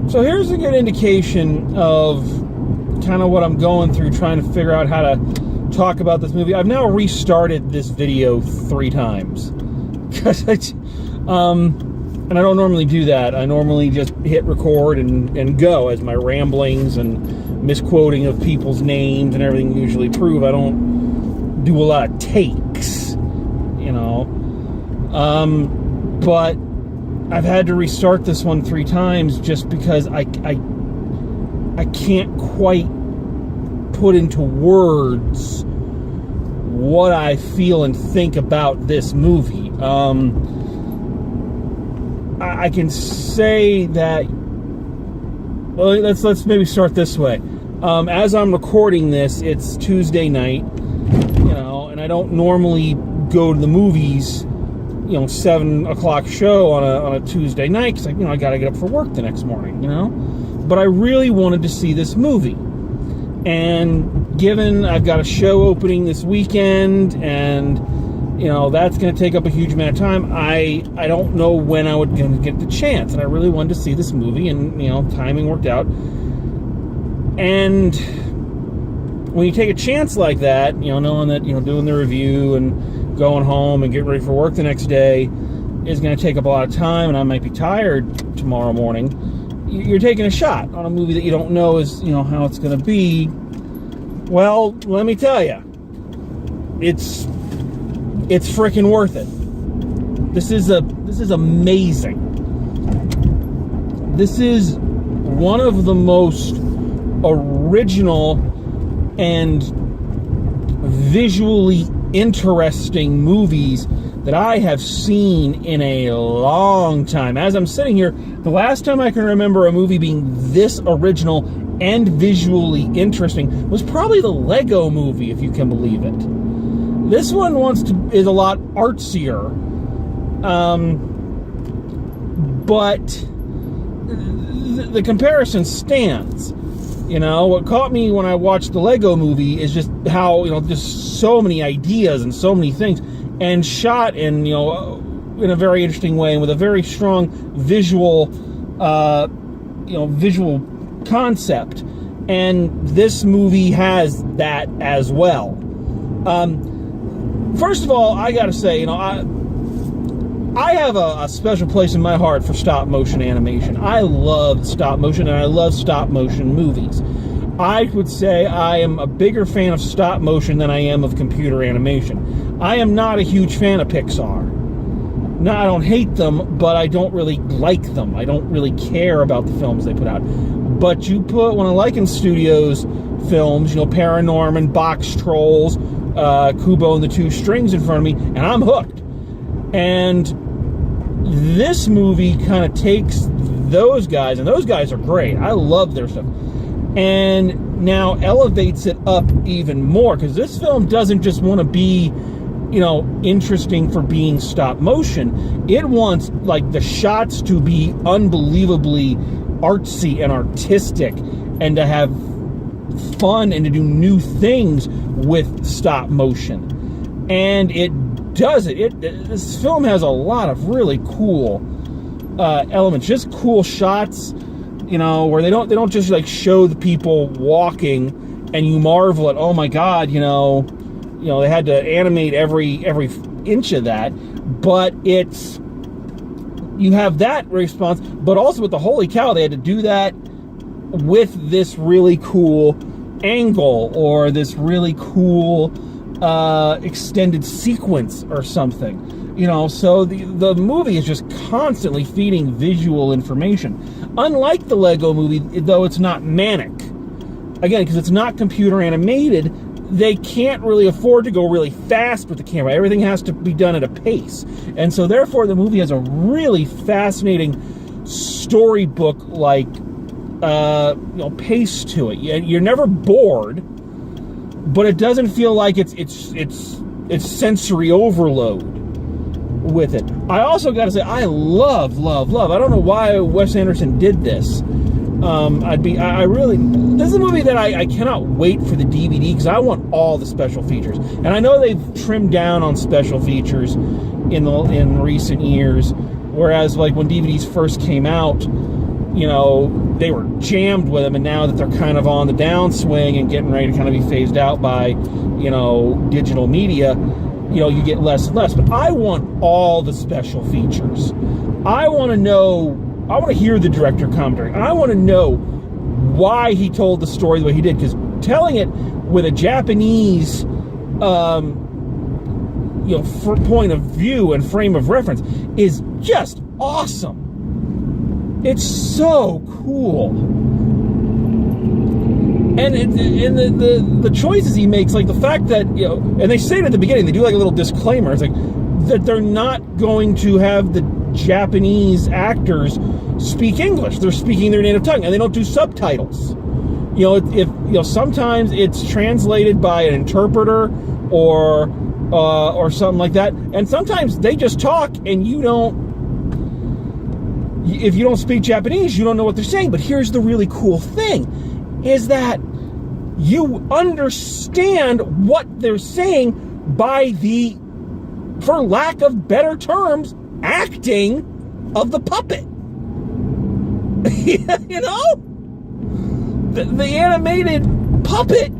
So here's a good indication of kind of what I'm going through, trying to figure out how to talk about this movie. I've now restarted this video 3 times. And I don't normally do that. I normally just hit record and go, as my ramblings and misquoting of people's names and everything usually prove. I don't do a lot of takes, you know. But I've had to restart this one 3 times just because I can't quite put into words what I feel and think about this movie. I can say that, well, let's maybe start this way. As I'm recording this, it's Tuesday night, you know, and I don't normally go to the movies, you know, 7 o'clock show on a Tuesday night, because, you know, I got to get up for work the next morning, you know. But I really wanted to see this movie. And given I've got a show opening this weekend, and, you know, that's going to take up a huge amount of time, I don't know when I would get the chance. And I really wanted to see this movie, and, you know, timing worked out. And when you take a chance like that, you know, knowing that, you know, doing the review and going home and getting ready for work the next day is going to take up a lot of time, and I might be tired tomorrow morning, you're taking a shot on a movie that you don't know is, you know, how it's going to be. Well, let me tell you, it's freaking worth it. This is amazing. This is one of the most original and visually interesting movies that I have seen in a long time. As I'm sitting here, the last time I can remember a movie being this original and visually interesting was probably the Lego Movie, if you can believe it. This one is a lot artsier, but the comparison stands. You know, what caught me when I watched the Lego Movie is just how, you know, just so many ideas and so many things, and shot in, you know, in a very interesting way and with a very strong visual, visual concept. And this movie has that as well. First of all, I gotta say, you know, I have a special place in my heart for stop motion animation. I love stop motion, and I love stop motion movies. I would say I am a bigger fan of stop motion than I am of computer animation. I am not a huge fan of Pixar. No, I don't hate them, but I don't really like them. I don't really care about the films they put out. But you put one of Lycan Studios films, you know, Paranorman, Box Trolls, Kubo and the Two Strings in front of me, and I'm hooked. And this movie kind of takes those guys, and those guys are great. I love their stuff. And now elevates it up even more, because this film doesn't just want to be, you know, interesting for being stop motion. It wants, like, the shots to be unbelievably artsy and artistic, and to have fun and to do new things with stop motion. And it does it. This film has a lot of really cool elements, just cool shots, you know, where they don't just like show the people walking and you marvel at, oh my god, you know they had to animate every inch of that. But it's, you have that response, but also with the holy cow, they had to do that with this really cool angle or this really cool extended sequence or something, you know. So the movie is just constantly feeding visual information. Unlike the Lego Movie, though it's not manic, again, because it's not computer animated, they can't really afford to go really fast with the camera. Everything has to be done at a pace, and so therefore the movie has a really fascinating storybook-like pace to it. You're never bored, but it doesn't feel like it's sensory overload with it. I also got to say, I love. I don't know why Wes Anderson did this. This is a movie that I cannot wait for the DVD, because I want all the special features. And I know they've trimmed down on special features in recent years, whereas like when DVDs first came out, they were jammed with them, and now that they're kind of on the downswing and getting ready to kind of be phased out by, digital media, you get less and less. But I want all the special features. I want to hear the director commentary. I want to know why he told the story the way he did, because telling it with a Japanese point of view and frame of reference is just awesome. It's so cool. And the choices he makes, like the fact that, and they say it at the beginning, they do like a little disclaimer, it's like that they're not going to have the Japanese actors speak English. They're speaking their native tongue, and they don't do subtitles. Sometimes it's translated by an interpreter or something like that, and sometimes they just talk, and if you don't speak Japanese, you don't know what they're saying. But here's the really cool thing, is that you understand what they're saying by the, for lack of better terms, acting of the puppet. The animated puppet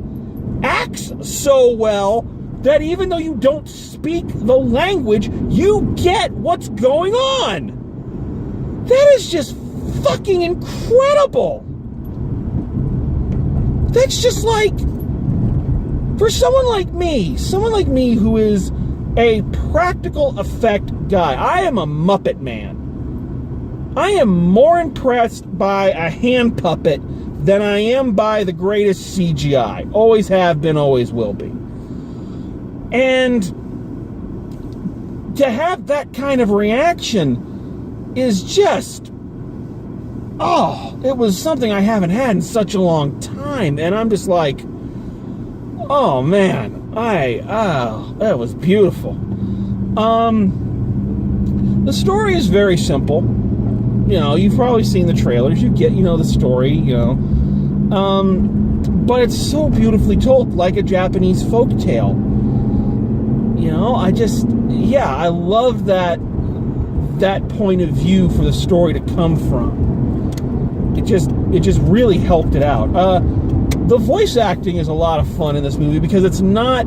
acts so well that even though you don't speak the language, you get what's going on. That is just fucking incredible. That's just like, for someone like me who is a practical effect guy. I am a Muppet man. I am more impressed by a hand puppet than I am by the greatest CGI. Always have been, always will be. And to have that kind of reaction is just, it was something I haven't had in such a long time. And I'm just like, oh man, that was beautiful. The story is very simple. You've probably seen the trailers. You get, the story, but it's so beautifully told, like a Japanese folktale. I love that point of view for the story to come from. It just really helped it out. The voice acting is a lot of fun in this movie because it's not.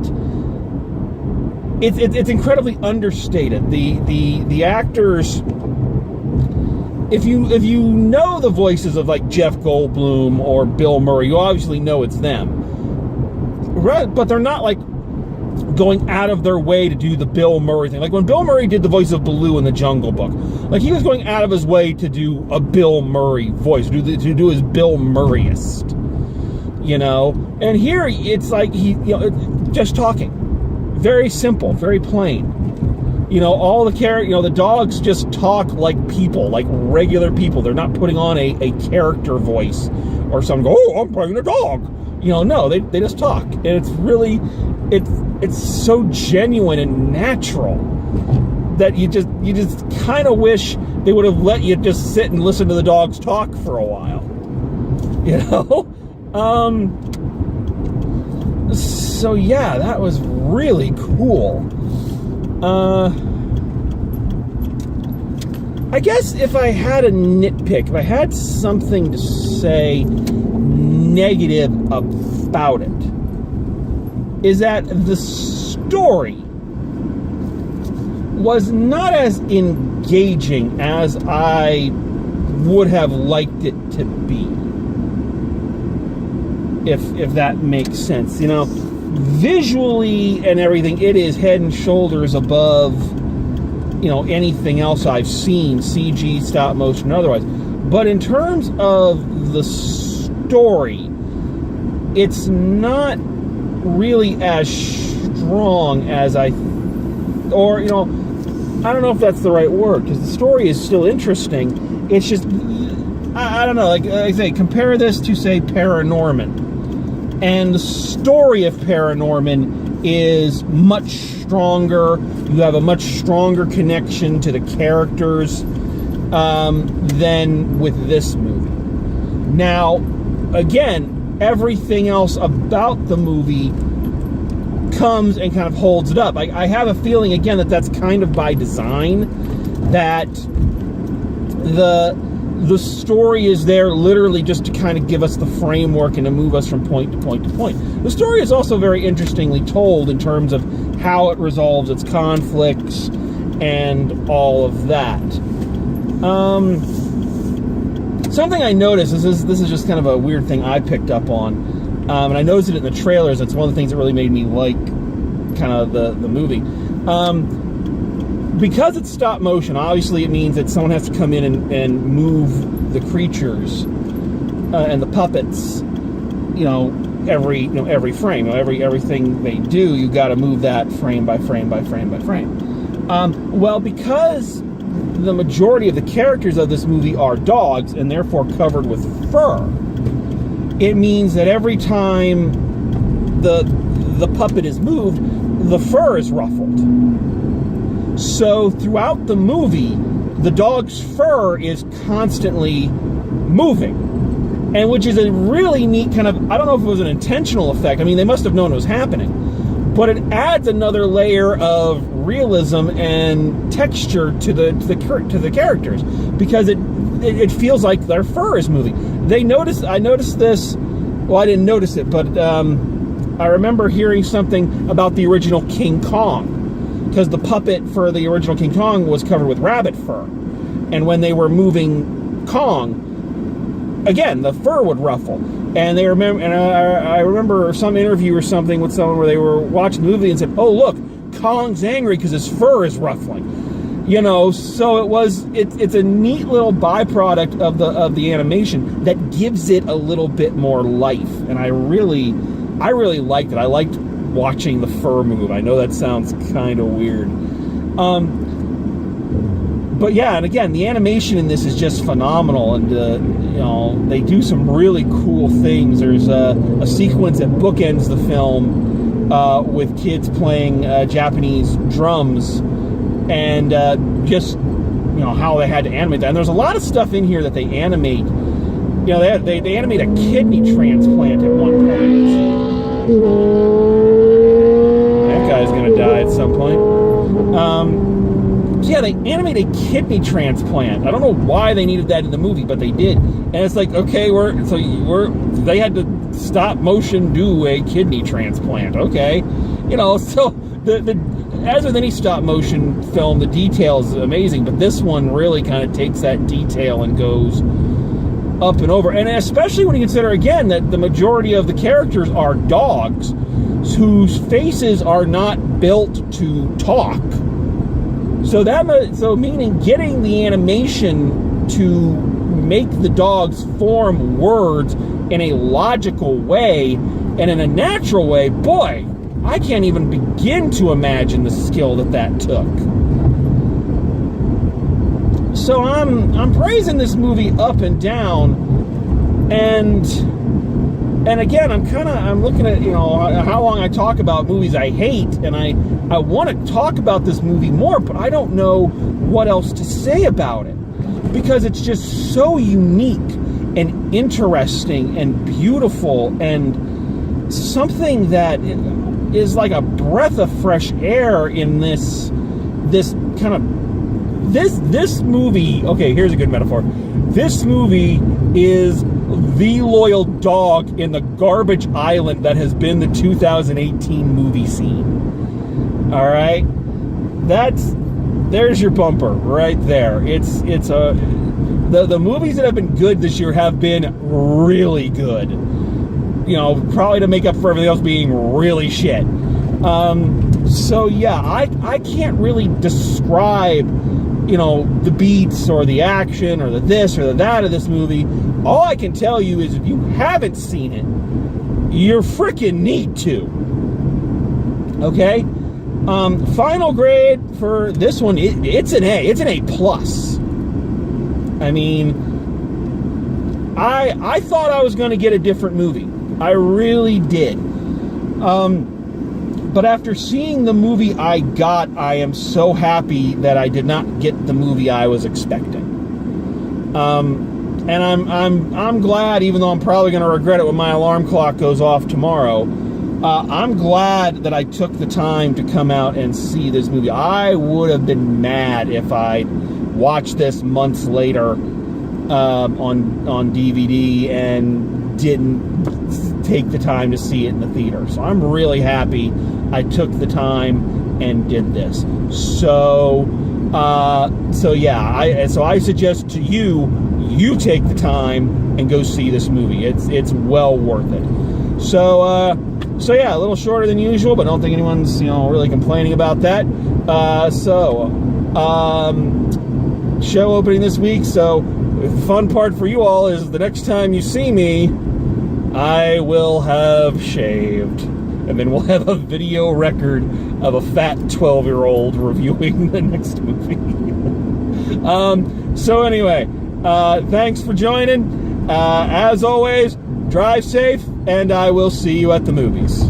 It's incredibly understated. The actors. If you know the voices of like Jeff Goldblum or Bill Murray, you obviously know it's them. But they're not like going out of their way to do the Bill Murray thing. Like when Bill Murray did the voice of Baloo in the Jungle Book, like he was going out of his way to do a Bill Murray voice, to do his Bill Murrayest, And here it's like just talking, very simple, very plain. All the the dogs just talk like people, like regular people. They're not putting on a character voice or something. Oh, I'm playing a dog. No, they just talk, and it's really, it's so genuine and natural that you just kind of wish they would have let you just sit and listen to the dogs talk for a while. So yeah, that was really cool. I guess if I had a nitpick, if I had something to say negative about it, is that the story was not as engaging as I would have liked it to be. If that makes sense. Visually and everything, it is head and shoulders above, anything else I've seen, CG, stop motion, otherwise. But in terms of the story, it's not really as strong as I don't know if that's the right word, because the story is still interesting. It's just, I don't know, like I say, compare this to, say, Paranorman. And the story of Paranorman is much stronger. You have a much stronger connection to the characters than with this movie. Now, again, everything else about the movie comes and kind of holds it up. I have a feeling, again, that that's kind of by design, that The story is there literally just to kind of give us the framework and to move us from point to point to point. The story is also very interestingly told in terms of how it resolves its conflicts and all of that. Something I noticed, this is just kind of a weird thing I picked up on, and I noticed it in the trailers. It's one of the things that really made me like kind of the movie. Because it's stop motion, obviously it means that someone has to come in and move the creatures and the puppets, every frame, everything they do, you got to move that frame by frame by frame by frame. Well, because the majority of the characters of this movie are dogs and therefore covered with fur, it means that every time the puppet is moved, the fur is ruffled. So throughout the movie, the dog's fur is constantly moving, and which is a really neat kind of, I don't know if it was an intentional effect. I mean, they must have known it was happening, but it adds another layer of realism and texture to the characters, because it feels like their fur is moving. I noticed this. Well, I didn't notice it, but I remember hearing something about the original King Kong, because the puppet for the original King Kong was covered with rabbit fur, and when they were moving Kong, again, the fur would ruffle. And I remember some interview or something with someone where they were watching the movie and said, "Oh, look, Kong's angry because his fur is ruffling." So it's a neat little byproduct of the animation that gives it a little bit more life, and I really liked it. I liked watching the fur move. I know that sounds kind of weird. But yeah, and again, the animation in this is just phenomenal, and they do some really cool things. There's a sequence that bookends the film with kids playing Japanese drums, and just how they had to animate that. And there's a lot of stuff in here that they animate. They animate a kidney transplant at one point. Guy's gonna die at some point. Yeah, they animate a kidney transplant. I don't know why they needed that in the movie, but they did. And it's like, okay, they had to stop motion do a kidney transplant. Okay, so as with any stop motion film, the detail is amazing, but this one really kind of takes that detail and goes up and over. And especially when you consider again that the majority of the characters are dogs whose faces are not built to talk. So meaning getting the animation to make the dogs form words in a logical way and in a natural way, boy, I can't even begin to imagine the skill that took. So I'm praising this movie up and down, and again, I'm looking at how long I talk about movies I hate, and I want to talk about this movie more, but I don't know what else to say about it, because it's just so unique and interesting and beautiful, and something that is like a breath of fresh air in this movie. Okay, here's a good metaphor. This movie is the loyal dog in the garbage island that has been the 2018 movie scene. All right, there's your bumper right there. The movies that have been good this year have been really good. Probably to make up for everything else being really shit. So yeah, I can't really describe the beats or the action or the this or the that of this movie. All I can tell you is if you haven't seen it, you're freaking need to. Okay? Final grade for this one, it's an A. It's an A+. I mean, I thought I was going to get a different movie. I really did. But after seeing the movie I got, I am so happy that I did not get the movie I was expecting. And I'm glad, even though I'm probably going to regret it when my alarm clock goes off tomorrow. I'm glad that I took the time to come out and see this movie. I would have been mad if I watched this months later on DVD and didn't take the time to see it in the theater. So I'm really happy I took the time and did this. So yeah, so I suggest to you take the time and go see this movie. It's well worth it. So yeah, a little shorter than usual, but I don't think anyone's really complaining about that. Show opening this week. So the fun part for you all is the next time you see me, I will have shaved, and then we'll have a video record of a fat 12-year-old reviewing the next movie. So anyway, thanks for joining. As always, drive safe, and I will see you at the movies.